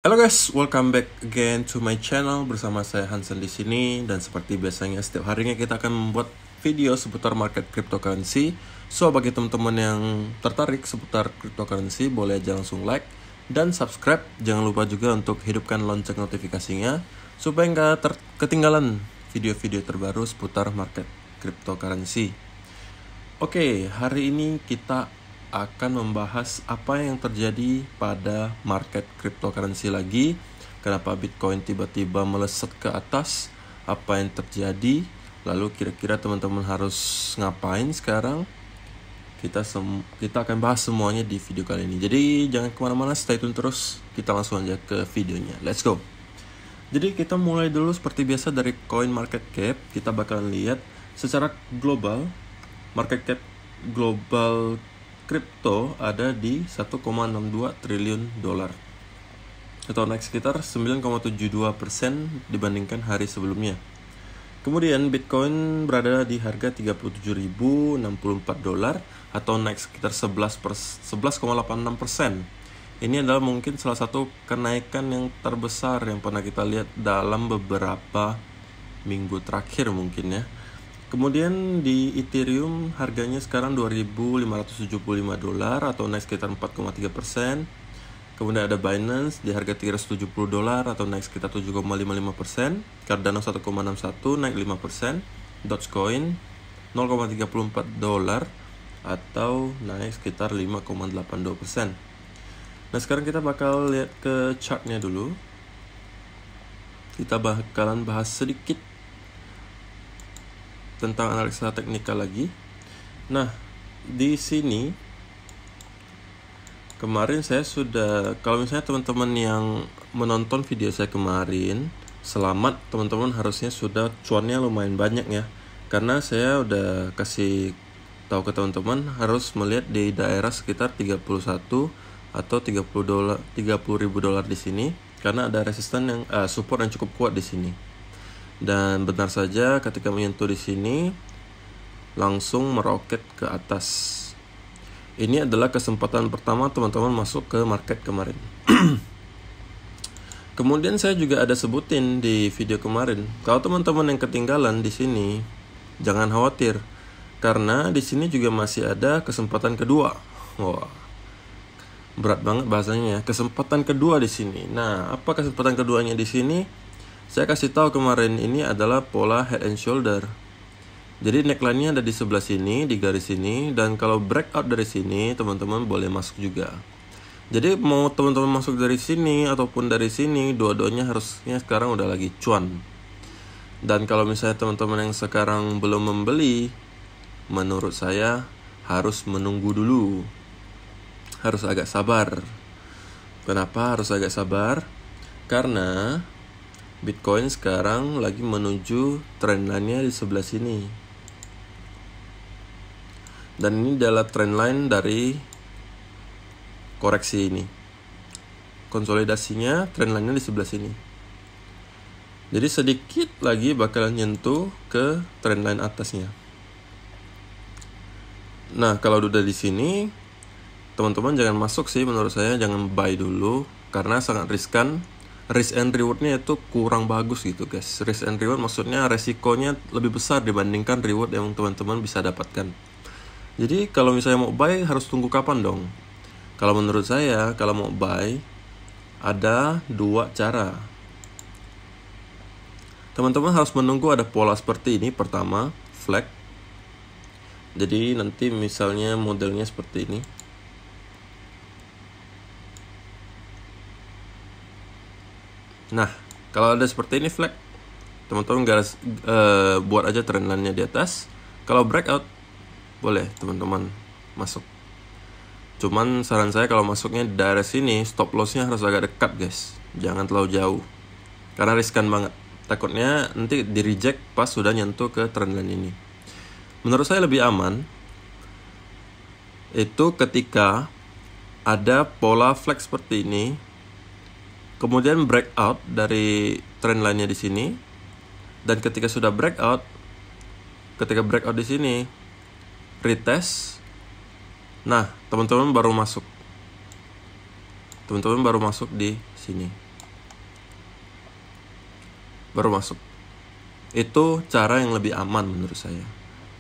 Halo guys, welcome back again to my channel. Bersama saya Hansen di sini, dan seperti biasanya setiap harinya kita akan membuat video seputar market cryptocurrency. So bagi teman-teman yang tertarik seputar cryptocurrency, boleh aja langsung like dan subscribe. Jangan lupa juga untuk hidupkan lonceng notifikasinya supaya nggak ketinggalan video-video terbaru seputar market cryptocurrency. Oke, hari ini kita akan membahas apa yang terjadi pada market cryptocurrency lagi. Kenapa Bitcoin tiba-tiba melesat ke atas? Apa yang terjadi? Lalu kira-kira teman-teman harus ngapain sekarang? Kita akan bahas semuanya di video kali ini. Jadi jangan kemana-mana, stay tune terus. Kita langsung aja ke videonya. Let's go. Jadi kita mulai dulu seperti biasa dari coin market cap. Kita bakalan lihat secara global market cap global kripto ada di 1,62 triliun dolar atau naik sekitar 9,72% dibandingkan hari sebelumnya. Kemudian Bitcoin berada di harga 37.064 dolar atau naik sekitar 11,86%. Ini adalah mungkin salah satu kenaikan yang terbesar yang pernah kita lihat dalam beberapa minggu terakhir mungkin ya. Kemudian di Ethereum harganya sekarang 2.575 dolar atau naik sekitar 4,3%. Kemudian ada Binance di harga 370 dolar atau naik sekitar 7,55%. Cardano 1,61 naik 5%. Dogecoin 0,34 dolar atau naik sekitar 5,82%. Nah sekarang kita bakal lihat ke chartnya dulu. Kita bakalan bahas sedikit tentang analisa teknikal lagi. Nah, di sini kemarin saya sudah, kalau misalnya teman-teman yang menonton video saya kemarin, selamat, teman-teman harusnya sudah cuannya lumayan banyak ya. Karena saya udah kasih tahu ke teman-teman harus melihat di daerah sekitar 31 atau 30.000 dolar di sini karena ada resisten yang support yang cukup kuat di sini. Dan benar saja ketika menyentuh di sini langsung meroket ke atas. Ini adalah kesempatan pertama teman-teman masuk ke market kemarin. Kemudian saya juga ada sebutin di video kemarin, kalau teman-teman yang ketinggalan di sini jangan khawatir karena di sini juga masih ada kesempatan kedua. Wah. Berat banget bahasanya ya. Kesempatan kedua di sini. Nah, apa kesempatan keduanya di sini? Saya kasih tahu kemarin ini adalah pola head and shoulder. Jadi neckline-nya ada di sebelah sini, di garis sini, dan kalau breakout dari sini, teman-teman boleh masuk juga. Jadi mau teman-teman masuk dari sini ataupun dari sini, dua-duanya harusnya sekarang udah lagi cuan. Dan kalau misalnya teman-teman yang sekarang belum membeli, menurut saya harus menunggu dulu. Harus agak sabar. Kenapa harus agak sabar? Karena Bitcoin sekarang lagi menuju trendline-nya di sebelah sini. Dan ini adalah trendline dari koreksi ini. Konsolidasinya trendline-nya di sebelah sini. Jadi sedikit lagi bakalan nyentuh ke trendline atasnya. Nah, kalau udah di sini, teman-teman jangan masuk sih menurut saya, jangan buy dulu karena sangat riskan. Risk and reward-nya itu kurang bagus gitu guys. Risk and reward maksudnya resikonya lebih besar dibandingkan reward yang teman-teman bisa dapatkan. Jadi kalau misalnya mau buy harus tunggu kapan dong? Kalau menurut saya kalau mau buy ada dua cara. Teman-teman harus menunggu ada pola seperti ini. Pertama, flag. Jadi nanti misalnya modelnya seperti ini. Nah, kalau ada seperti ini flag, teman-teman buat aja trendline-nya di atas. Kalau breakout, boleh teman-teman masuk. Cuman saran saya kalau masuknya di daerah sini, stop loss-nya harus agak dekat guys. Jangan terlalu jauh. Karena riskan banget. Takutnya nanti di reject pas sudah nyentuh ke trendline ini. Menurut saya lebih aman itu ketika ada pola flag seperti ini. Kemudian breakout dari trend line-nya di sini, dan ketika sudah breakout di sini, retest. Nah, teman-teman baru masuk di sini. baru masuk. Itu cara yang lebih aman menurut saya.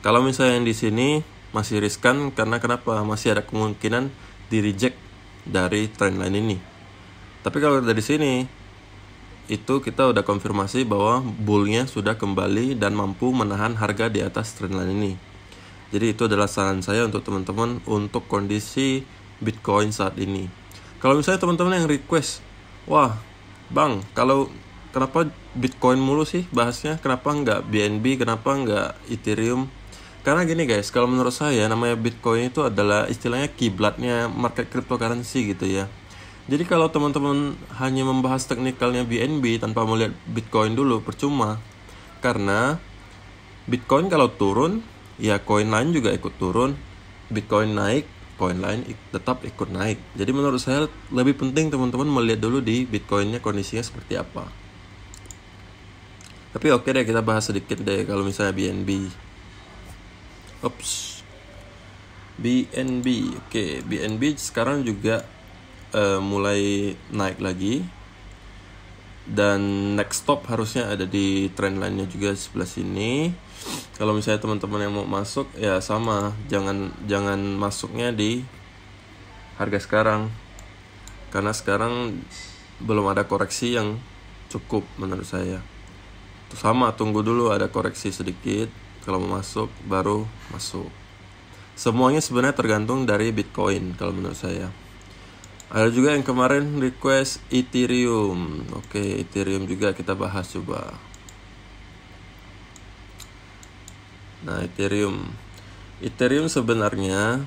Kalau misalnya yang di sini masih riskan, karena kenapa? Masih ada kemungkinan di reject dari trendline ini. Tapi kalau dari sini, itu kita udah konfirmasi bahwa bullnya sudah kembali dan mampu menahan harga di atas trendline ini. Jadi itu adalah saran saya untuk teman-teman untuk kondisi Bitcoin saat ini. Kalau misalnya teman-teman yang request, wah bang, kenapa Bitcoin mulu sih bahasnya? Kenapa nggak BNB? Kenapa nggak Ethereum? Karena gini guys, kalau menurut saya namanya Bitcoin itu adalah istilahnya kiblatnya market cryptocurrency gitu ya. Jadi kalau teman-teman hanya membahas teknikalnya BNB tanpa melihat Bitcoin dulu, percuma. Karena Bitcoin kalau turun, ya koin lain juga ikut turun. Bitcoin naik, koin lain tetap ikut naik. Jadi menurut saya lebih penting teman-teman melihat dulu di Bitcoinnya kondisinya seperti apa. Tapi oke deh, kita bahas sedikit deh kalau misalnya BNB. BNB. Oke, BNB sekarang juga mulai naik lagi. Dan next stop harusnya ada di trendline-nya juga sebelah sini. Kalau misalnya teman-teman yang mau masuk, ya sama, jangan masuknya di harga sekarang. Karena sekarang belum ada koreksi yang cukup menurut saya. Sama, tunggu dulu ada koreksi sedikit. Kalau mau masuk, baru masuk. Semuanya sebenarnya tergantung dari Bitcoin kalau menurut saya. Ada juga yang kemarin request Ethereum. Oke, Ethereum juga kita bahas coba. Nah, Ethereum sebenarnya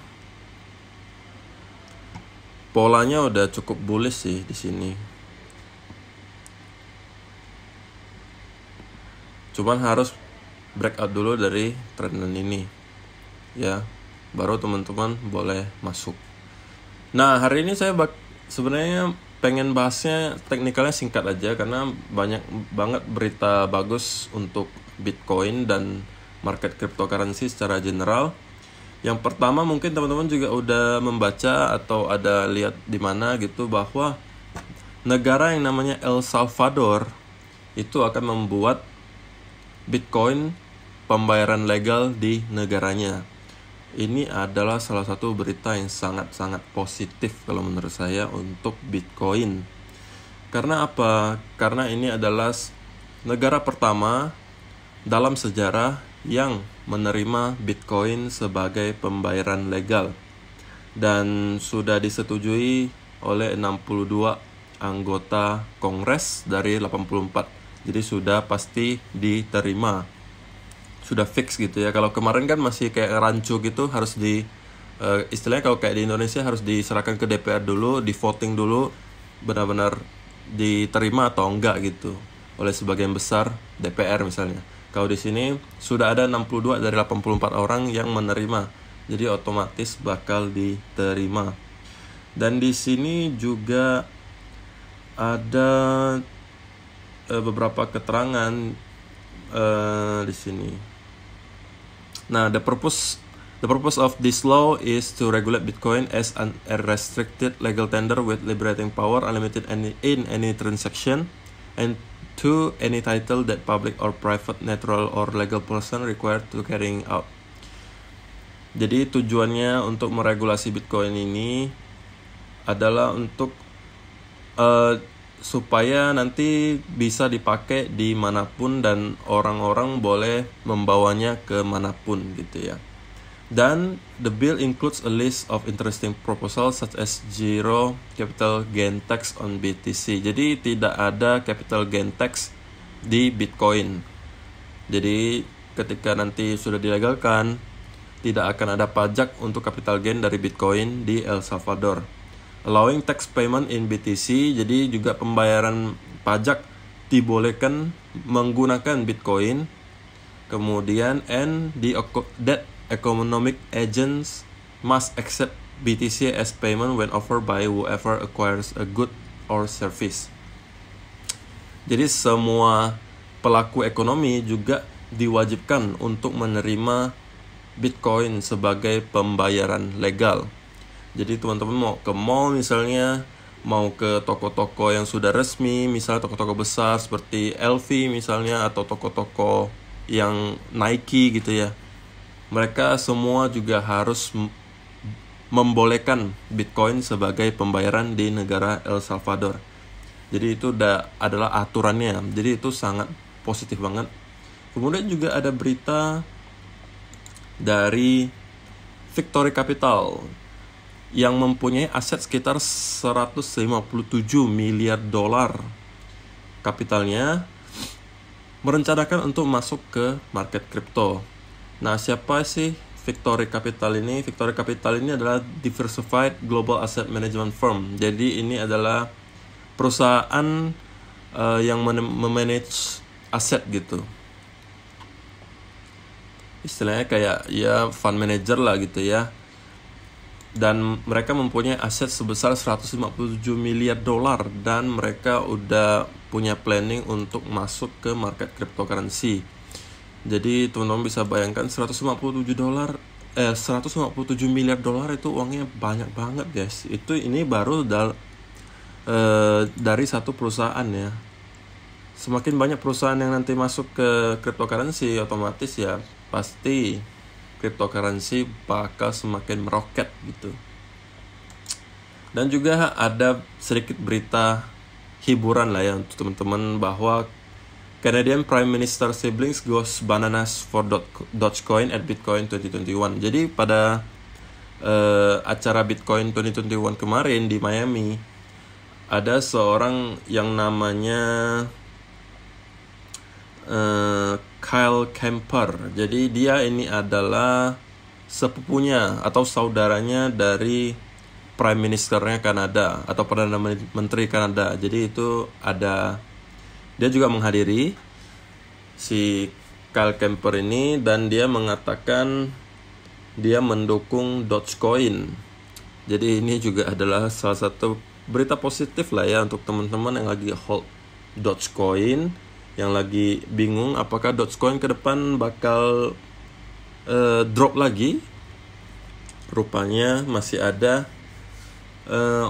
polanya udah cukup bullish sih di sini. Cuman harus breakout dulu dari trendline ini. Ya, baru teman-teman boleh masuk. Nah, hari ini saya sebenarnya pengen bahasnya teknikalnya singkat aja, karena banyak banget berita bagus untuk Bitcoin dan market cryptocurrency secara general. Yang pertama, mungkin teman-teman juga udah membaca atau ada lihat di mana gitu, bahwa negara yang namanya El Salvador itu akan membuat Bitcoin pembayaran legal di negaranya. Ini adalah salah satu berita yang sangat-sangat positif kalau menurut saya untuk Bitcoin. Karena apa? Karena ini adalah negara pertama dalam sejarah yang menerima Bitcoin sebagai pembayaran legal. Dan sudah disetujui oleh 62 anggota Kongres dari 84. Jadi sudah pasti diterima. Sudah fix gitu ya. Kalau kemarin kan masih kayak rancu gitu, harus istilahnya kalau kayak di Indonesia harus diserahkan ke DPR dulu, di voting dulu benar-benar diterima atau enggak gitu oleh sebagian besar DPR misalnya. Kalau di sini sudah ada 62 dari 84 orang yang menerima. Jadi otomatis bakal diterima. Dan di sini juga ada beberapa keterangan di sini. Nah, the purpose of this law is to regulate Bitcoin as an unrestricted legal tender with liberating power, unlimited in any transaction, and to any title that public or private, natural or legal person required to carrying out. Jadi tujuannya untuk meregulasi Bitcoin ini adalah untuk supaya nanti bisa dipakai di manapun dan orang-orang boleh membawanya ke manapun gitu ya. Dan the bill includes a list of interesting proposals such as zero capital gain tax on BTC. Jadi tidak ada capital gain tax di Bitcoin. Jadi ketika nanti sudah dilegalkan, tidak akan ada pajak untuk capital gain dari Bitcoin di El Salvador. Allowing tax payment in BTC, jadi juga pembayaran pajak dibolehkan menggunakan Bitcoin. Kemudian that economic agents must accept BTC as payment when offered by whoever acquires a good or service. Jadi semua pelaku ekonomi juga diwajibkan untuk menerima Bitcoin sebagai pembayaran legal. Jadi teman-teman mau ke mall misalnya, mau ke toko-toko yang sudah resmi, misalnya toko-toko besar seperti LV misalnya, atau toko-toko yang Nike gitu ya. Mereka semua juga harus membolehkan Bitcoin sebagai pembayaran di negara El Salvador. Jadi itu adalah aturannya. Jadi itu sangat positif banget. Kemudian juga ada berita dari Victory Capital yang mempunyai aset sekitar 157 miliar dolar kapitalnya, merencanakan untuk masuk ke market kripto. Nah, siapa sih Victory Capital ini? Victory Capital ini adalah Diversified Global Asset Management Firm. Jadi ini adalah perusahaan yang memanage aset gitu. Istilahnya kayak ya fund manager lah gitu ya. Dan mereka mempunyai aset sebesar 157 miliar dolar dan mereka udah punya planning untuk masuk ke market cryptocurrency. Jadi teman-teman bisa bayangkan 157 miliar dolar itu uangnya banyak banget guys. Ini baru dari satu perusahaan ya. Semakin banyak perusahaan yang nanti masuk ke cryptocurrency, otomatis ya pasti cryptocurrency bakal semakin meroket gitu. Dan juga ada sedikit berita hiburan lah ya untuk teman-teman, bahwa Canadian Prime Minister siblings goes bananas for Dogecoin at Bitcoin 2021. Jadi pada acara Bitcoin 2021 kemarin di Miami, ada seorang yang namanya Kyle Kemper. Jadi dia ini adalah sepupunya atau saudaranya dari Prime Ministernya Kanada atau Perdana Menteri Kanada. Jadi itu dia juga menghadiri si Kyle Kemper ini, dan dia mengatakan dia mendukung Dogecoin. Jadi ini juga adalah salah satu berita positif lah ya untuk teman-teman yang lagi hold Dogecoin, yang lagi bingung apakah Dogecoin ke depan bakal drop lagi. Rupanya masih ada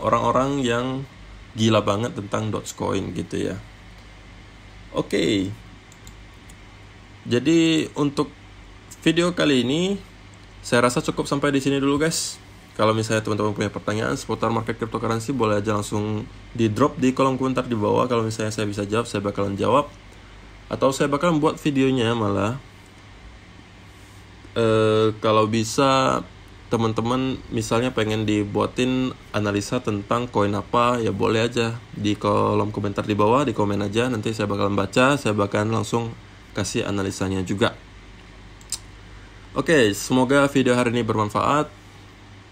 orang-orang yang gila banget tentang Dogecoin gitu ya. Oke. Jadi untuk video kali ini saya rasa cukup sampai di sini dulu guys. Kalau misalnya teman-teman punya pertanyaan seputar market cryptocurrency, boleh aja langsung di drop di kolom komentar di bawah. Kalau misalnya saya bisa jawab, saya bakalan jawab. Atau saya bakalan buat videonya malah. Kalau bisa teman-teman misalnya pengen dibuatin analisa tentang koin apa, ya boleh aja di kolom komentar di bawah, di komen aja. Nanti saya bakalan baca, saya bakalan langsung kasih analisanya juga. Oke, semoga video hari ini bermanfaat.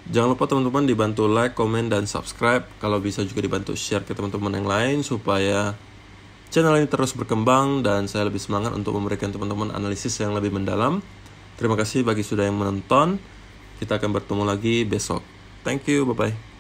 Jangan lupa teman-teman dibantu like, komen, dan subscribe. Kalau bisa juga dibantu share ke teman-teman yang lain supaya channel ini terus berkembang dan saya lebih semangat untuk memberikan teman-teman analisis yang lebih mendalam. Terima kasih bagi sudah yang menonton. Kita akan bertemu lagi besok. Thank you, bye-bye.